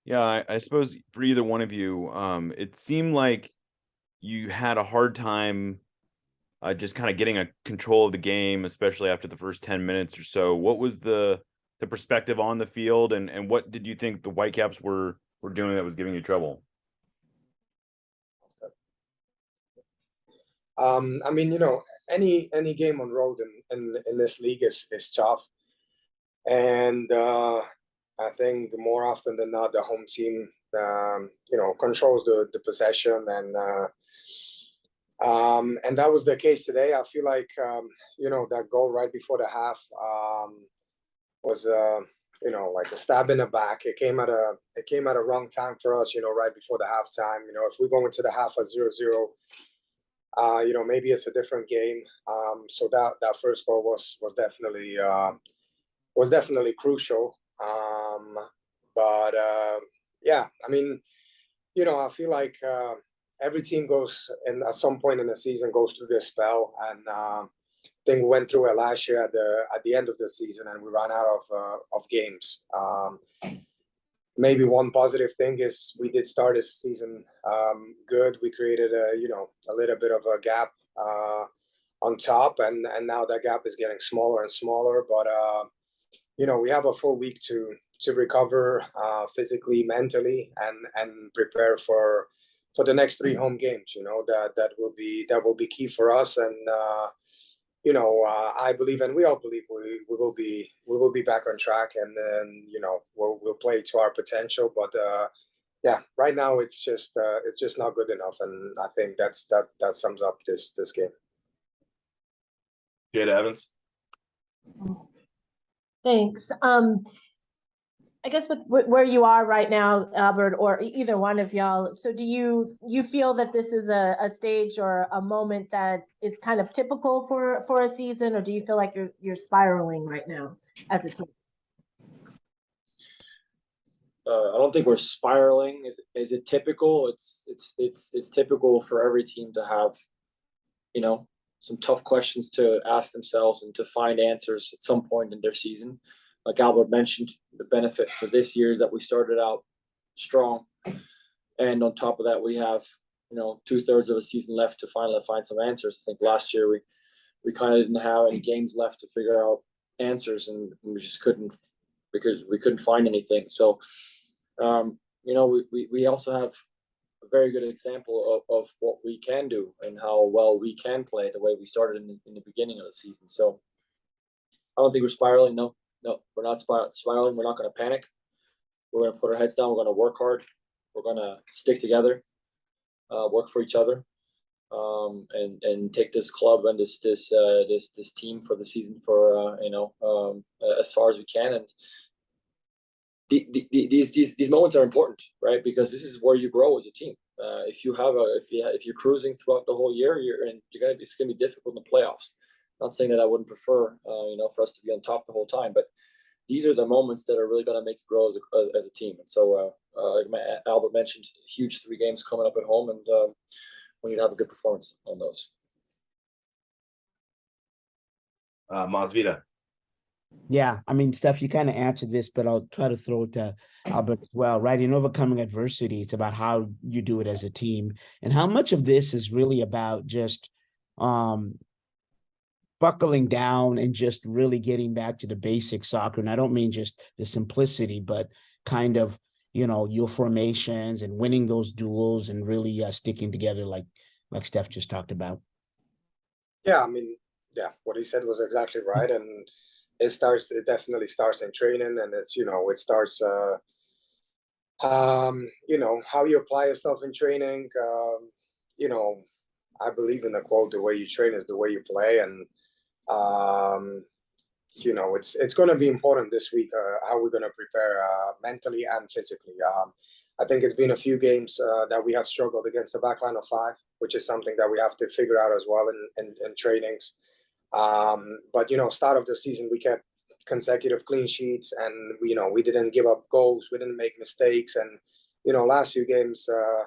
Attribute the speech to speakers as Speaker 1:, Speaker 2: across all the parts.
Speaker 1: Yeah, I suppose for either one of you, it seemed like you had a hard time just kind of getting a control of the game, especially after the first 10 minutes or so. What was the perspective on the field, and what did you think the Whitecaps were doing that was giving you trouble?
Speaker 2: I mean, any game on road in this league is tough, and I think more often than not, the home team, controls the possession, and that was the case today. I feel like that goal right before the half was like a stab in the back. It came at a wrong time for us, right before the halftime. If we go into the half at 0-0, maybe it's a different game. So that first goal was definitely crucial. But yeah, I mean, I feel like every team goes, and at some point in the season, goes through this spell, and I think we went through it last year at the end of the season, and we ran out of games. Maybe one positive thing is we did start this season good. We created a little bit of a gap on top, and now that gap is getting smaller and smaller. But we have a full week to recover physically, mentally, and prepare for the next three home games. That will be key for us, and I believe, and we all believe, we will be back on track, and then we'll play to our potential. But yeah, right now it's just not good enough, and I think that sums up this game.
Speaker 3: Jada Evans.
Speaker 4: Thanks. I guess with where you are right now, Albert, or either one of y'all, so do you feel that this is a stage or a moment that is kind of typical for a season, or do you feel like you're spiraling right now as a team?
Speaker 5: I don't think we're spiraling. Is it typical? It's typical for every team to have, some tough questions to ask themselves and to find answers at some point in their season. Like Albert mentioned, the benefit for this year is that we started out strong, and on top of that, we have 2/3 of a season left to finally find some answers. I think last year we kind of didn't have any games left to figure out answers, and we just couldn't, because we couldn't find anything. So, we also have a very good example of what we can do and how well we can play the way we started in the beginning of the season. So I don't think we're spiraling. No, we're not spiraling. We're not going to panic. We're going to put our heads down. We're going to work hard. We're going to stick together, work for each other, and take this club and this team for the season for as far as we can. And these moments are important, right? Because this is where you grow as a team. If you're cruising throughout the whole year, it's gonna be difficult in the playoffs. Not saying that I wouldn't prefer, for us to be on top the whole time, but these are the moments that are really going to make you grow as a team. And so, Albert mentioned huge 3 games coming up at home, and we need to have a good performance on those.
Speaker 3: Masvida.
Speaker 6: Yeah, I mean, Steph, you kind of answered this, but I'll try to throw it to Albert as well, right? In overcoming adversity, it's about how you do it as a team, and how much of this is really about just buckling down and just really getting back to the basic soccer. And I don't mean just the simplicity, but kind of, your formations and winning those duels and really sticking together like Steph just talked about.
Speaker 2: Yeah, I mean, yeah, what he said was exactly right. And it definitely starts in training, and it starts, how you apply yourself in training. I believe in the quote, the way you train is the way you play. And, it's going to be important this week, how we're going to prepare mentally and physically. I think it's been a few games that we have struggled against the backline of 5, which is something that we have to figure out as well in trainings. But start of the season, we kept consecutive clean sheets, and we didn't give up goals. We didn't make mistakes, and last few games, a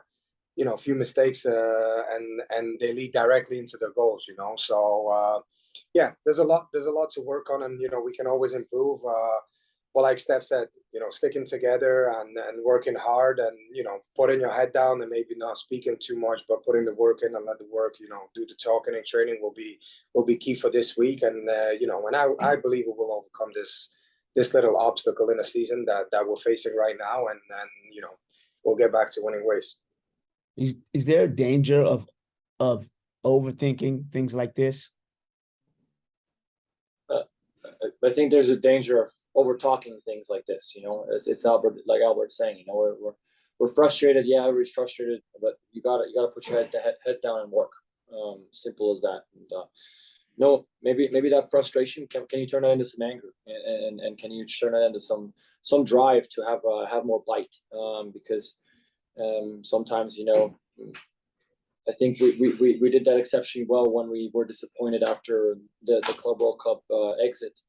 Speaker 2: few mistakes, and they lead directly into the goals. So yeah, there's a lot to work on, and we can always improve. well, like Steph said, sticking together and working hard and, putting your head down and maybe not speaking too much, but putting the work in and let the work, do the talking and training will be key for this week. And, and I believe we will overcome this little obstacle in the season that we're facing right now. And we'll get back to winning ways.
Speaker 6: Is there a danger of overthinking things like this?
Speaker 5: I think there's a danger of over talking things like this. It's Albert, like Albert's saying. We're frustrated. Yeah, everybody's frustrated, but you gotta put your heads down and work. Simple as that. And, no, maybe that frustration can you turn that into some anger, and can you turn that into some drive to have more bite? Because sometimes I think we did that exceptionally well when we were disappointed after the Club World Cup exit.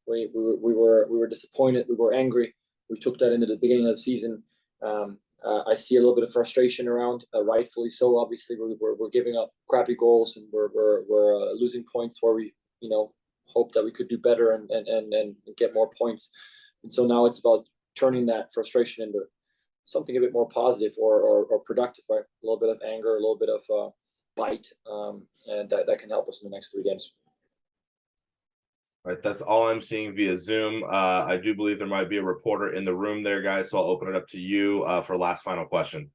Speaker 5: We were disappointed. We were angry. We took that into the beginning of the season. I see a little bit of frustration around, rightfully so. Obviously, we're giving up crappy goals and we're losing points where we hope that we could do better and get more points. And so now it's about turning that frustration into something a bit more positive or productive, right? A little bit of anger, a little bit of bite, and that can help us in the next 3 games.
Speaker 3: All right, that's all I'm seeing via Zoom. I do believe there might be a reporter in the room there, guys, so I'll open it up to you for last final question.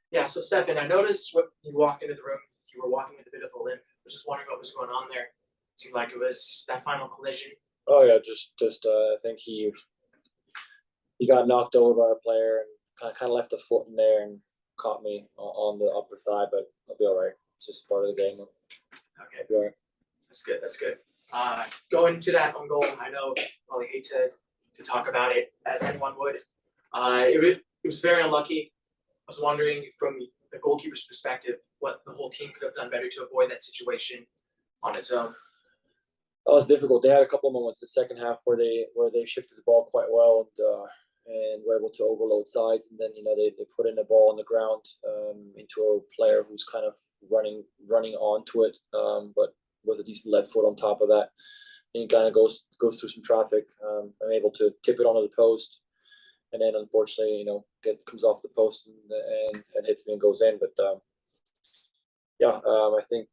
Speaker 7: Yeah, so Stefan, I noticed when you walked into the room, you were walking with a bit of a limp. I was just wondering what was going on there. It seemed like it was that final collision.
Speaker 5: Oh yeah, just I think he got knocked over by a player and kind of left a foot in there and caught me on the upper thigh, but I'll be all right. It's just part of the game.
Speaker 7: Okay,
Speaker 5: I'll be all right.
Speaker 7: That's good. That's good. Going to that own goal, I know you probably hate to talk about it as anyone would. It was very unlucky. I was wondering from the goalkeeper's perspective what the whole team could have done better to avoid that situation on its own.
Speaker 5: That was difficult. They had a couple of moments in the second half where they shifted the ball quite well and were able to overload sides, and then they put in a ball on the ground into a player who's kind of running onto it, but with a decent left foot on top of that. And he kind of goes through some traffic. I'm able to tip it onto the post, and then unfortunately, comes off the post and hits me and goes in. But I think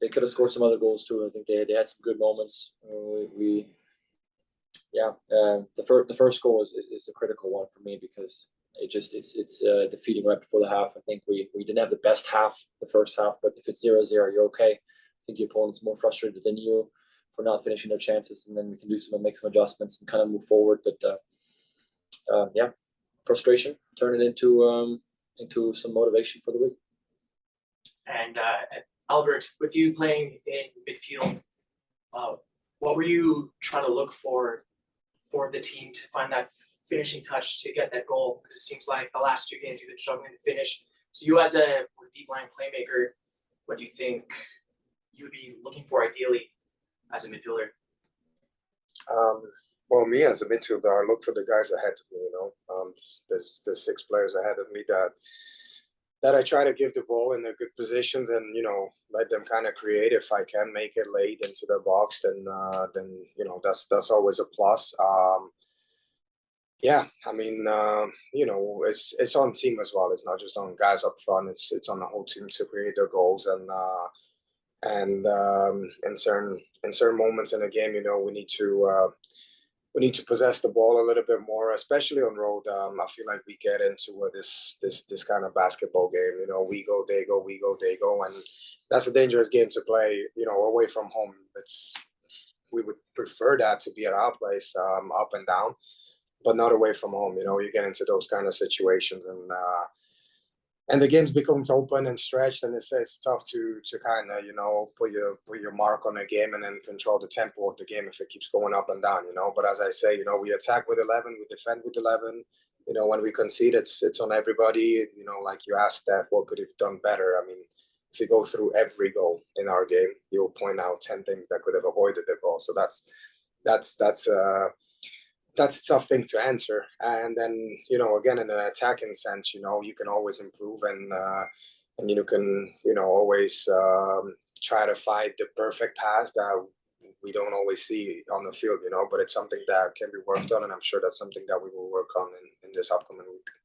Speaker 5: they could have scored some other goals too. I think they had some good moments. The first goal is the critical one for me because it's defeating right before the half. I think we didn't have the best half, the first half, but if it's 0-0, you're okay. I think the opponent's more frustrated than you for not finishing their chances, and then we can make some adjustments and kind of move forward. But frustration, turn it into some motivation for the week.
Speaker 7: And Albert, with you playing in midfield, what were you trying to look for the team to find that finishing touch to get that goal? Because it seems like the last 2 games you've been struggling to finish. So you as a deep line playmaker, what do you think you would be looking for ideally as a midfielder?
Speaker 2: Well, me as a midfielder, I look for the guys ahead of me. There's 6 players ahead of me that I try to give the ball in the good positions and let them kind of create. If I can make it late into the box, then that's always a plus. It's on team as well. It's not just on guys up front. It's on the whole team to create their goals and in certain moments in the game, we need to possess the ball a little bit more, especially on road. I feel like we get into this kind of basketball game. We go, they go, we go, they go, and that's a dangerous game to play. Away from home. We would prefer that to be at our place, up and down, but not away from home. You get into those kind of situations, and the game becomes open and stretched, and it's tough to kind of put your mark on the game and then control the tempo of the game if it keeps going up and down. But as I say, we attack with 11, we defend with 11. When we concede, it's on everybody. Like you asked Steph, what could have done better? I mean, if you go through every goal in our game, you'll point out 10 things that could have avoided the goal. So that's a tough thing to answer. And then, again, in an attacking sense, you can always improve and you can, always try to find the perfect pass that we don't always see on the field, but it's something that can be worked on, and I'm sure that's something that we will work on in this upcoming week.